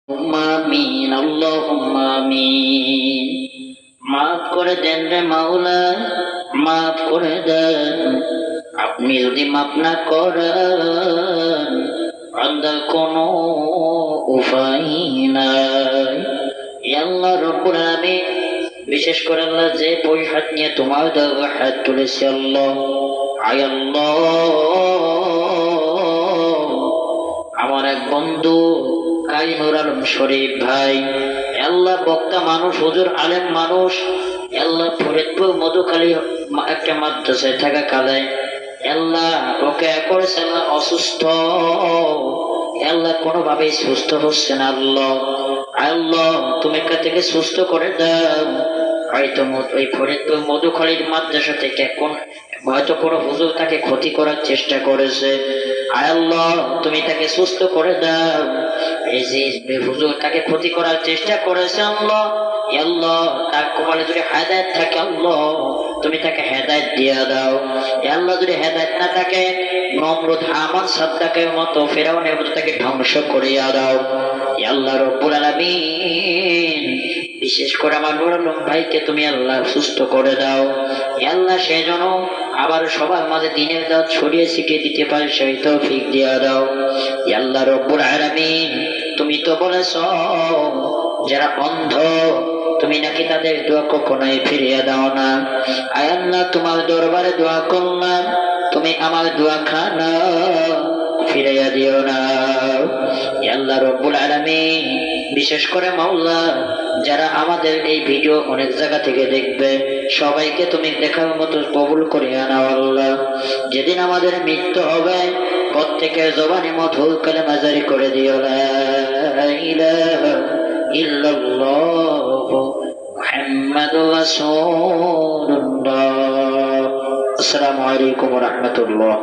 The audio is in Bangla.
আমিন, আল্লাহুম্মা আমিন। মাফ করে দেন রে মাওলা, মাফ করে দেন। আপনি যদি মাফ না করেন বান্দার কোনো উপায় নাই। ইয়া আল্লাহ রব্বুল আলামিন, বিশেষ করে আল্লাহ যে বই হাত নিয়ে তোমার দরবারে হাত তুলেছে আল্লাহ, আয় আল্লাহ, আমার এক বন্ধু কাইনুর আলম শরীফ ভাই, আল্লাহ বক্তা মানুষ, হুজুর আলেম মানুষ, আল্লাহ ফরিদপুর মধুখালী একটা মাদ্রাসায় থাকা কালে আল্লাহ ওকে করেছে আল্লাহ অসুস্থ, আল্লাহ কোনোভাবেই সুস্থ হচ্ছে না। আল্লাহ আল্লাহ তুমি এখান থেকে সুস্থ করে দাও। হয়তো ওই ফরিদপুর মধুখালীর মাদ্রাসা থেকে হয়তো কোনো হুজুর তাকে ক্ষতি করার চেষ্টা করেছে। আল্লাহ তুমি তাকে সুস্থ করে দাও। এই যে হুজুর তাকে ক্ষতি করার চেষ্টা করেছে আল্লাহ, আল্লাহ তার কপালে যদি হেদায়েত থাকে আল্লাহ তুমি তাকে হেদায়েত দিয়ে দাও। আল্লাহ যদি হেদায়েত না থাকে নমরুদ হামান সাদ্দাকের মতো ফেরাউনের মতো তাকে ধ্বংস করিয়া দাও। আল্লাহ রব্বুল আলামিন, বিশেষ করে আমার নুর আলম ভাইকে তুমি আল্লাহ সুস্থ করে দাও। আল্লাহ সে যেন আবার সবার মাঝে দিনের দাওয়াত ছড়িয়ে ছিটিয়ে দিতে পারে সেই তৌফিক দিয়া দাও। আল্লাহ রব্বুল আলামিন, তুমি তো বলেছো যারা অন্ধ তুমি নাকি তাদের দোয়া কখনোই ফিরিয়ে দাও না। আয় আল্লাহ তোমার দরবারে দোয়া করলাম, তুমি আমার দোয়া খানা ফিরাইয়া দিও না। আল্লাহ রব্বুল আলামিন, বিশেষ করে মাওলা যারা আমাদের এই ভিডিও অনেক জায়গা থেকে দেখবে সবাইকে তুমি দেখার মতো কবুল করিয়া নাও আল্লাহ। যেদিন আমাদের মৃত্যু হবে প্রত্যেকের জবানে মধুর কালেমা জারি করে দিও, লা ইলাহা ইল্লাল্লাহ মুহাম্মাদুর রাসূলুল্লাহ। আসসালামু আলাইকুম ওয়া রাহমাতুল্লাহ।